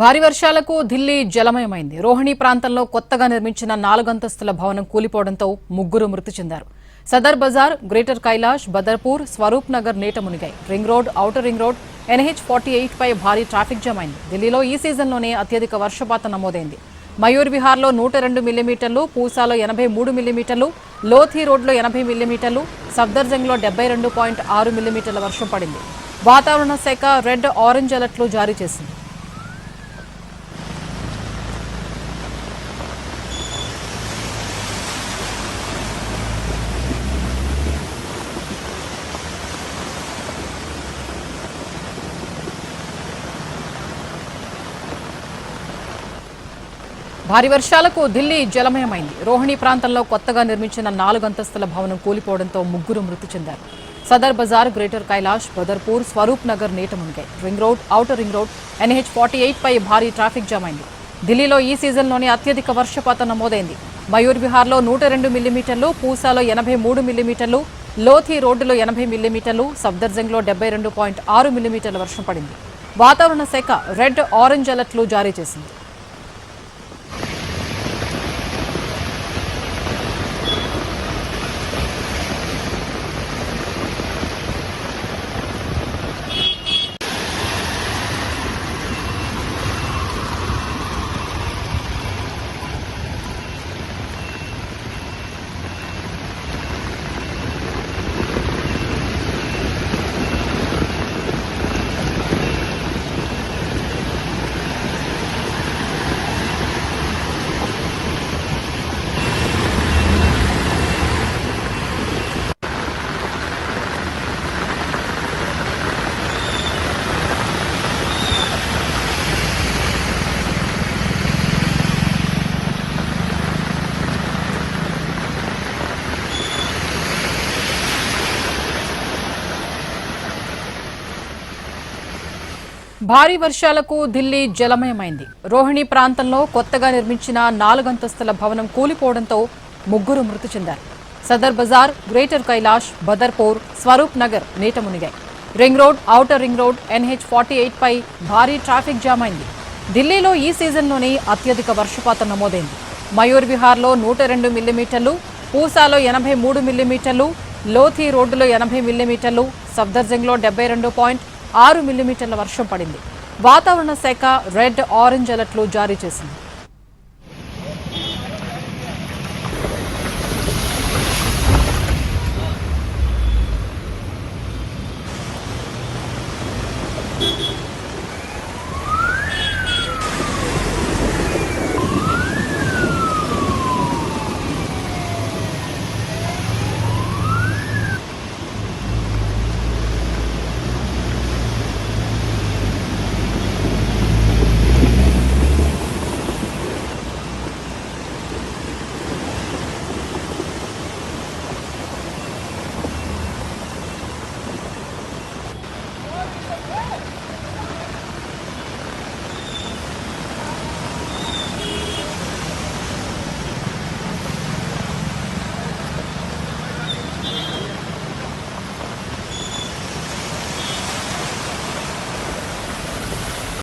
భారీ వర్షాలకు ఢిల్లీ జలమయమైంది. రోహిణి ప్రాంతంలో కొత్తగా నిర్మించిన 4 అంతస్తుల భవనం కూలిపోవడంతో ముగ్గురు మృతి చెందారు. సదర్ బజార్, గ్రేటర్ కైలాష్, బదర్పూర్, స్వరూప్ నగర్ నీట మునిగాయి. Ring road, outer ring road, NH-48 పై భారీ ట్రాఫిక్ జామ్ అయింది. ఢిల్లీలో ఈ సీజన్లోనే అత్యధిక వర్షపాతం నమోదైంది. మయూర్ విహార్లో 102 మిల్లీమీటర్లు, పూసాలో 83 మిల్లీమీటర్లు, లోథీ రోడ్లో 80 మిల్లీమీటర్లు, సఫ్దర్జంగ్లో 72.6 మిల్లీమీటర్ల వర్షం పడింది. వాతావరణ శాఖ రెడ్, ఆరెంజ్ అలర్ట్లు జారీ చేసింది. భారీ వర్షాలకు ఢిల్లీ జలమయమైంది. రోహిణి ప్రాంతంలో కొత్తగా నిర్మించిన 4 అంతస్తుల భవనం కూలిపోవడంతో ముగ్గురు మృతి చెందారు. సదర్ బజార్, గ్రేటర్ కైలాష్, బదర్పూర్, స్వరూప్ నగర్ నీట మునిగాయి. Ring road, outer ring road, NH-48 పై భారీ ట్రాఫిక్ జామ్ అయింది. ఢిల్లీలో ఈ సీజన్లోనే అత్యధిక వర్షపాతం నమోదైంది. మయూర్ విహార్లో 102 మిల్లీమీటర్లు, పూసాలో 83 మిల్లీమీటర్లు, లోథీ రోడ్డులో 80 మిల్లీమీటర్లు, సఫ్దర్జంగ్లో 72.6 మిల్లీమీటర్ల వర్షం పడింది. వాతావరణ శాఖ రెడ్, ఆరెంజ్ అలర్ట్లు జారీ చేసింది. భారీ వర్షాలకు ఢిల్లీ జలమయమైంది. రోహిణి ప్రాంతంలో కొత్తగా నిర్మించిన 4 అంతస్తుల భవనం కూలిపోవడంతో ముగ్గురు మృతి చెందారు. సదర్ బజార్, గ్రేటర్ కైలాష్, బదర్పూర్, స్వరూప్ నగర్ నీట మునిగాయి. Ring road, outer ring road, NH-48 పై భారీ ట్రాఫిక్ జామ్ అయింది. ఢిల్లీలో ఈ సీజన్లోనే అత్యధిక వర్షపాతం నమోదైంది. మయూర్ విహార్లో 102 మిల్లీమీటర్లు, పూసాలో 83 మిల్లీమీటర్లు, లోథీ రోడ్డులో 80 మిల్లీమీటర్లు, సఫ్దర్జంగ్లో 72.6 మిల్లీమీటర్ల వర్షం పడింది. వాతావరణ శాఖ రెడ్, ఆరెంజ్ అలర్ట్లు జారీ చేసింది.